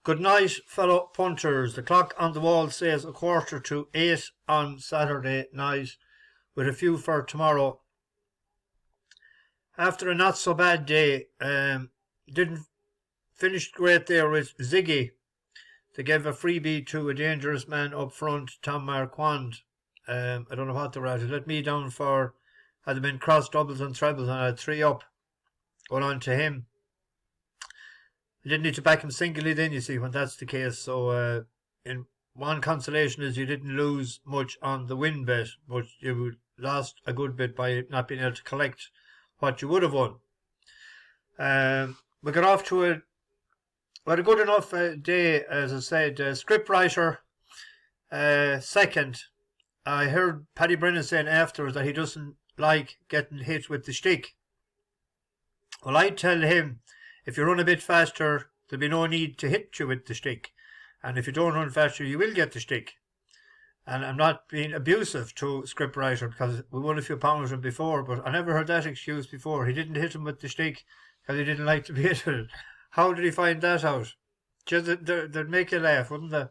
Good night, fellow punters. The clock on the wall says 7:45 on Saturday night, with a few for tomorrow. After a not so bad day, didn't finish great there with Ziggy. They gave a freebie to a dangerous man up front, Tom Marquand. I don't know what they were at. He let me down for, had there been cross doubles and trebles, and I had 3 up going on to him. You didn't need to back him singly then, you see, when that's the case. So in one consolation is you didn't lose much on the win bet, but you lost a good bit by not being able to collect what you would have won. We got off to a good enough day, as I said. Scriptwriter second. I heard Paddy Brennan saying afterwards that he doesn't like getting hit with the stick. Well, I tell him, if you run a bit faster, there'll be no need to hit you with the stick. And if you don't run faster, you will get the stick. And I'm not being abusive to Scriptwriter, because we won a few pounds with him before, but I never heard that excuse before. He didn't hit him with the stick because he didn't like to be hit with it. How did he find that out? Just they'd make you laugh, wouldn't they?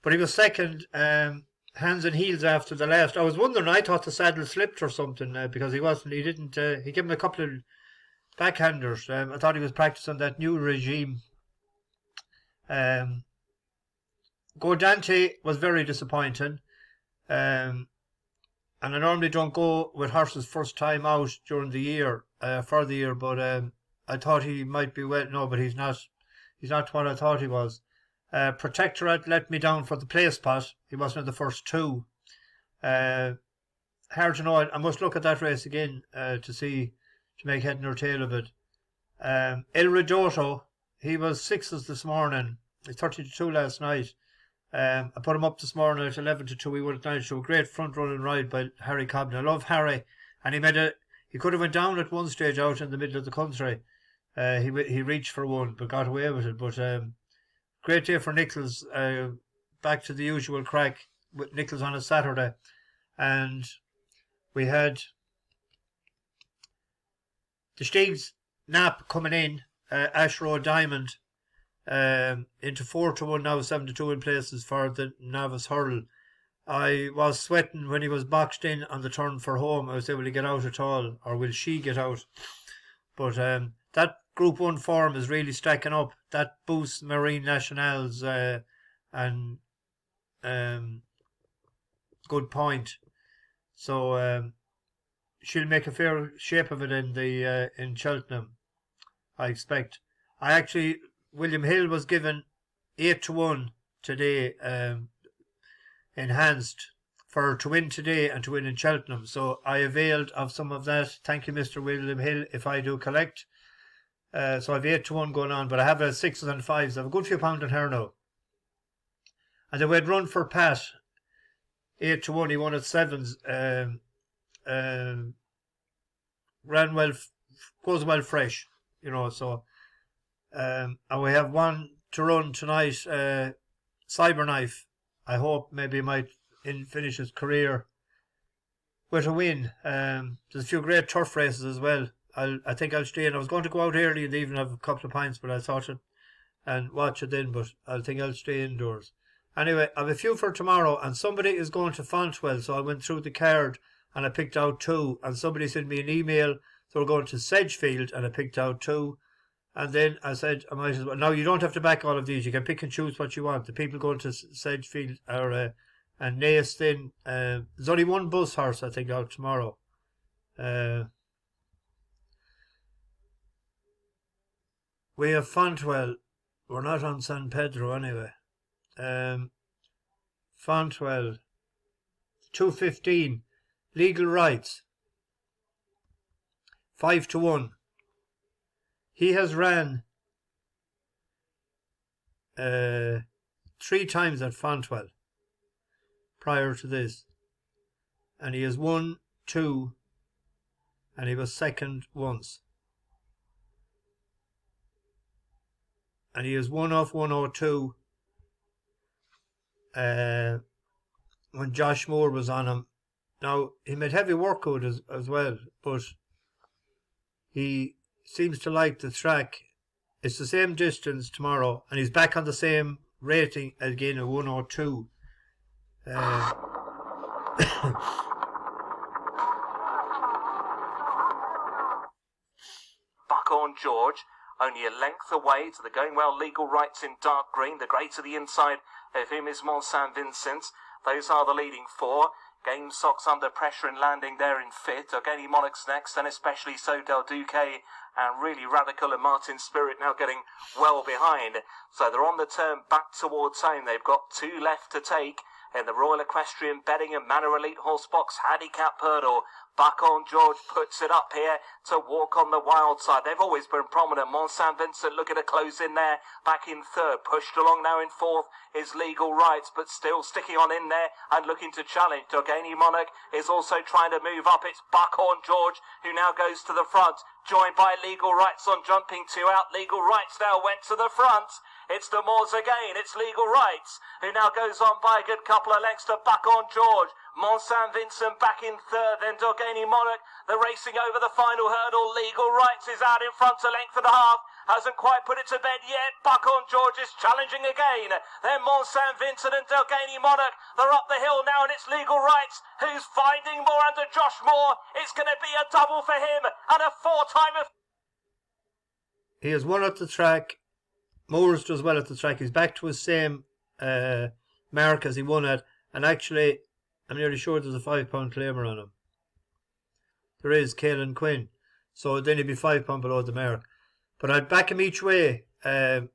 But he was second, hands and heels after the last. I was wondering, I thought the saddle slipped or something, because he didn't, he gave him a couple of backhanders. I thought he was practicing that new regime. Godante was very disappointing. And I normally don't go with horses first time out during the year, for the year, but I thought he might be well. No, but he's not what I thought he was. Protectorate let me down for the play spot. He wasn't in the first 2. Hard to know. I must look at that race again to make head nor tail of it. El Ridotto, he was 6s this morning. He's 30-2 last night. I put him up this morning at 11-2. He won at 9-2. A great front running ride by Harry Cobden. I love Harry, and he could have went down at one stage out in the middle of the country. He reached for one, but got away with it. But great day for Nichols. Back to the usual crack with Nichols on a Saturday, and we had the Steve's Nap coming in, Ash Road Diamond, into 4-1 now, 7-2 in places for the novice hurl. I was sweating when he was boxed in on the turn for home. I was able to get out at all, or will she get out? But that Group 1 form is really stacking up. That boosts Marine Nationals and good point. So she'll make a fair shape of it in Cheltenham, I expect. William Hill was given 8-1 today, enhanced to win today and to win in Cheltenham. So I availed of some of that. Thank you, Mr. William Hill, if I do collect. So I've 8-1 going on, but I have 6s and 5s. I have a good few pounds in her now. And then we had run for Pat, 8-1. He won at 7s. Ran well, goes well fresh, so. And we have one to run tonight, Cyberknife. I hope maybe he might finish his career with a win. There's a few great turf races as well. I think I'll stay in. I was going to go out early and even have a couple of pints, but I thought it and watch it then, but I think I'll stay indoors. Anyway, I have a few for tomorrow, and somebody is going to Fontwell, so I went through the card and I picked out 2, and somebody sent me an email, so we're going to Sedgefield, and I picked out 2. And then I said, I might as well. Now, you don't have to back all of these. You can pick and choose what you want. The people going to Sedgefield are, and Naas then. There's only one bus horse, I think, out tomorrow. We have Fontwell. We're not on San Pedro anyway. Fontwell. 2:15. Legal rights. 5-1. He has ran 3 times at Fontwell prior to this, and he has won 2, and he was second once, and he has won off 102 when Josh Moore was on him. Now, he made heavy work out as well, but he seems to like the track it's the same distance tomorrow, and he's back on the same rating again, a 102. Buckhorn George, only a length away to the Going Well Legal Rights in dark green. The grey to the inside of him is Mont Saint Vincent. Those are the leading four. Game Socks under pressure and landing there in fifth. Ogani Monarchs next, and especially so Del Duque and Really Radical and Martin Spirit now getting well behind. So they're on the turn back towards home. They've got two left to take in the Royal Equestrian Betting and Manor Elite Horse Box Handicap Hurdle. Buckhorn George puts it up here to walk on the wild side. They've always been prominent. Mont Saint Vincent looking to close in there. Back in third. Pushed along now in fourth is Legal Rights, but still sticking on in there and looking to challenge. Dogani Monarch is also trying to move up. It's Buckhorn George who now goes to the front, joined by Legal Rights on jumping two out. Legal Rights now went to the front. It's the Moors again. It's Legal Rights who now goes on by a good couple of lengths to Buckhorn George. Mont Saint Vincent back in third, then Dogani Monarch. They're racing over the final hurdle. Legal Rights is out in front, a length and a half. Hasn't quite put it to bed yet. Buckhorn George is challenging again. Then Mont Saint Vincent and Dogani Monarch. They're up the hill now, and it's Legal Rights who's finding more under Josh Moore. It's going to be a double for him and a four-timer. He has won at the track. Moores does well at the track. He's back to his same mark as he won at, and actually I'm nearly sure there's a £5 claimer on him. There is, Caelan Quinn. So then he'd be £5 below the mark. But I'd back him each way at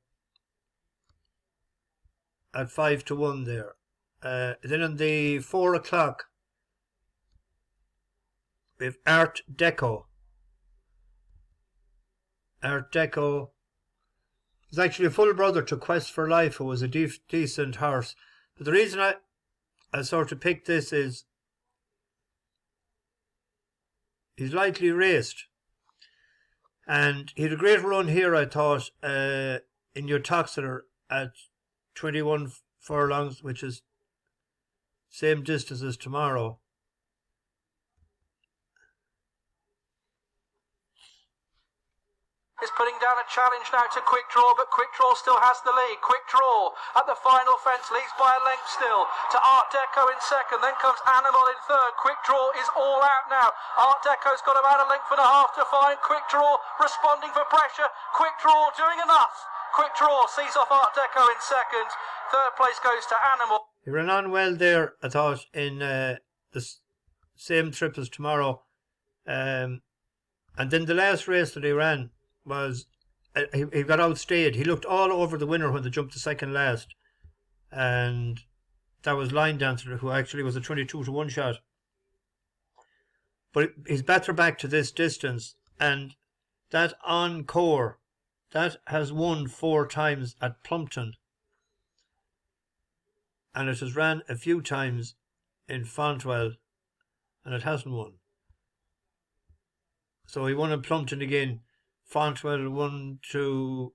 5 to 1 there. Then on the 4 o'clock, we have Art Decco. Art Decco is actually a full brother to Quest for Life, who was a decent horse. But the reason I sort of picked this is he's lightly raced, and he had a great run here, I thought, in your Toxeter at 21 furlongs, which is same distance as tomorrow. Is putting down a challenge now to Quick Draw, but Quick Draw still has the lead. Quick Draw at the final fence leads by a length still to Art Decco in second. Then comes Animal in third. Quick Draw is all out now. Art Decco's got about a length and a half to find. Quick Draw responding for pressure. Quick Draw doing enough. Quick Draw sees off Art Decco in second. Third place goes to Animal. He ran on well there, I thought, in the same trip as tomorrow. And then the last race that he ran was he got outstayed. He looked all over the winner when they jumped to second last, and that was Line Dancer, who actually was a 22 to 1 shot. But he's better back to this distance, and that Encore, that has won 4 times at Plumpton, and it has ran a few times in Fontwell, and it hasn't won. So he won in Plumpton again. Fontwell 1, 2,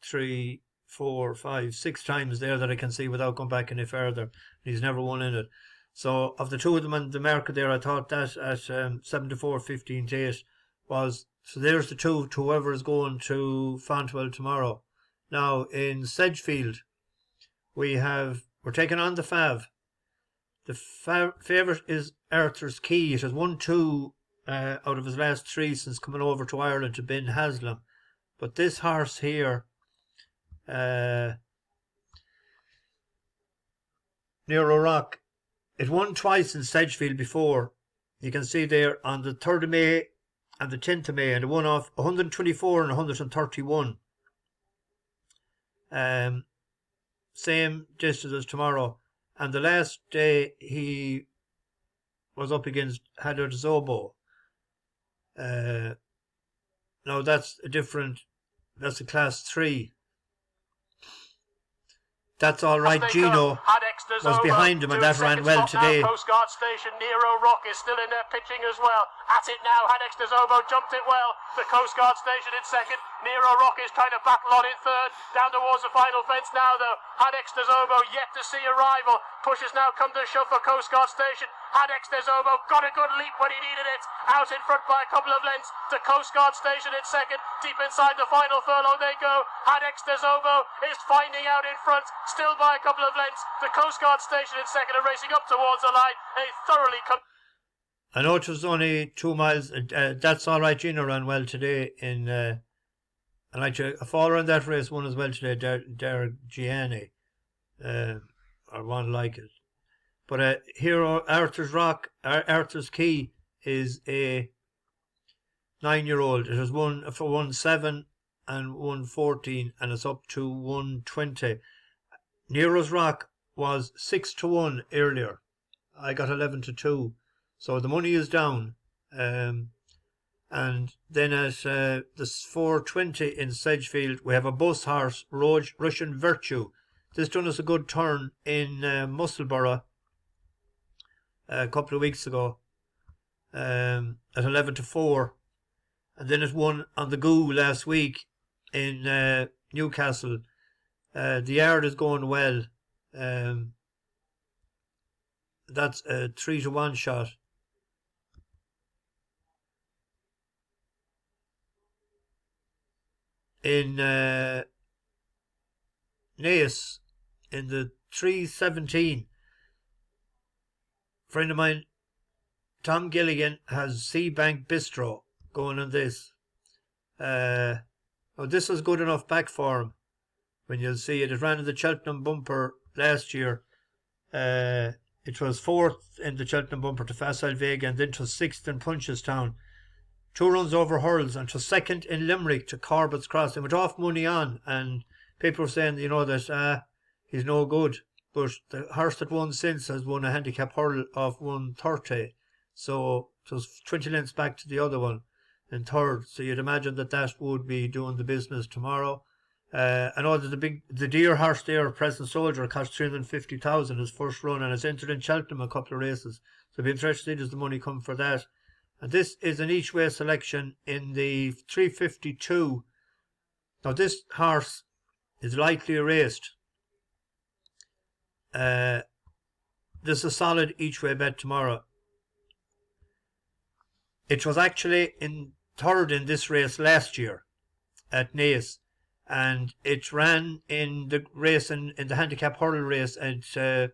3, 4, 5, 6 times there that I can see without going back any further. He's never won in it. So of the two of them on the market there, I thought that at 7 to 4, 15 to 8 was. So there's the two to whoever is going to Fontwell tomorrow. Now in Sedgefield, we're taking on the Fav. The favourite is Arthur's Key. It has won 2 out of his last 3 since coming over to Ireland to Ben Haslam. But this horse here, Nero Rock, it won twice in Sedgefield before. You can see there on the 3rd of May and the 10th of May, and it won off 124 and 131. Same distance as tomorrow. And the last day he was up against Hadad Zobo. No, that's a class 3. That's all right, Gino. was behind him, and that ran well today. Coast Guard Station, Nero Rock is still in there pitching as well. At it now, Hadex de Zobo jumped it well. The Coast Guard Station in second. Nero Rock is trying to battle on in third. Down towards the final fence now, though. Hadex de Zobo yet to see a rival. Pushes now come to shove for Coast Guard Station. Hadex de Zobo got a good leap when he needed it. Out in front by a couple of lengths. The Coast Guard Station in second. Deep inside the final furlong they go. Hadex de Zobo is finding out in front. Still by a couple of lengths. The Coast Guard Station in second and racing up towards the line. A thoroughly... I know it was only 2 miles. That's all right. Gina ran well today in... and actually, a faller in that race won as well today, Derek Gianni. Or one like it. But here, Arthur's Rock, Arthur's Key is a 9-year-old. It has won for 1-7 and 1-14, and it's up to 1-20. Nero's Rock was 6-1 earlier. I got 11-2, so the money is down. And then at the 4:20 in Sedgefield, we have a bus horse, Russian Virtue. This done us a good turn in Musselburgh a couple of weeks ago at 11-4, and then it won on the Goo last week in Newcastle. The yard is going well. That's a 3-1 shot. In Naas, in the 3:17, friend of mine, Tom Gilligan, has Seabank Bistro going on this. This was good enough back for him. When you'll see it, it ran in the Cheltenham bumper last year. It was 4th in the Cheltenham bumper to Facile Vega, and then it was 6th in Punchestown. 2 runs over hurdles, and it was 2nd in Limerick to Corbett's Cross. They went off money on, and people were saying, that he's no good. But the horse that won since has won a handicap hurdle of 130. So it was 20 lengths back to the other one in third. So you'd imagine that would be doing the business tomorrow. I know that the deer horse there, Present Soldier, cost 350,000 his first run, and has entered in Cheltenham a couple of races. So it'll be interesting to see does the money come for that. And this is an each way selection in the 352. Now this horse is lightly raced. This is a solid each way bet tomorrow. It was actually in third in this race last year at Naas, and it ran in the race in the handicap hurdle race at at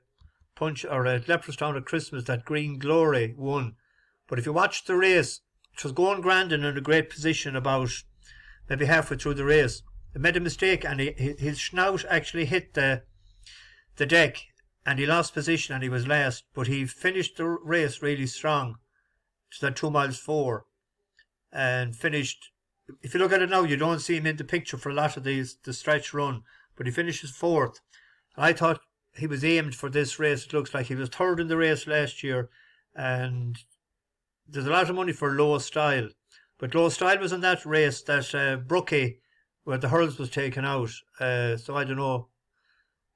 Leopardstown at Christmas that Green Glory won. But if you watch the race, it was going grand and in a great position about maybe halfway through the race. It made a mistake, and his snout actually hit the deck, and he lost position and he was last. But he finished the race really strong. It's that 2 miles 4, and finished. If you look at it now, you don't see him in the picture for a lot of the stretch run, but he finishes 4th. And I thought he was aimed for this race. It looks like he was 3rd in the race last year, and there's a lot of money for Low Style. But Low Style was in that race that Brookie, where the hurls was taken out. So I don't know.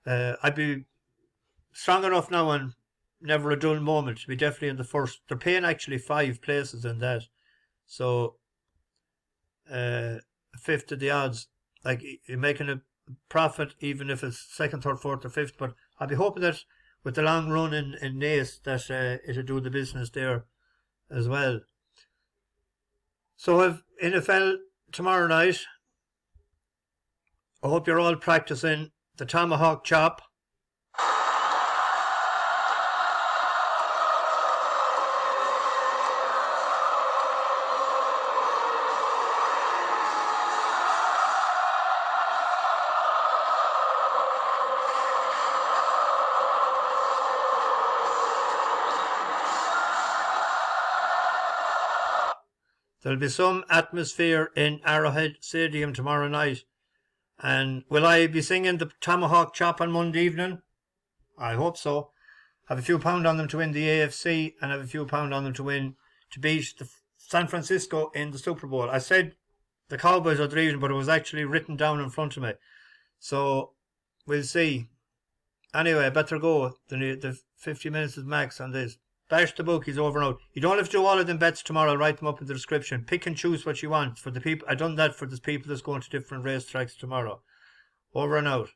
I'd be strong enough now on Neveradullmoment to be definitely in the first. They're paying actually 5 places in that. So a fifth of the odds. Like, you're making a profit even if it's 2nd, 3rd, 4th or 5th. But I'll be hoping that with the long run in Naas that it'll do the business there as well. So if NFL tomorrow night, I hope you're all practicing the tomahawk chop. There'll be some atmosphere in Arrowhead Stadium tomorrow night. And will I be singing the Tomahawk Chop on Monday evening? I hope so. Have a few pound on them to win the AFC, and have a few pound on them to beat the San Francisco in the Super Bowl. I said the Cowboys are the reason, but it was actually written down in front of me. So we'll see. Anyway, better go. The 50 minutes is max on this. Bash the bookies over and out. You don't have to do all of them bets tomorrow. I'll write them up in the description. Pick and choose what you want for the people. I done that for the people that's going to different racetracks tomorrow. Over and out.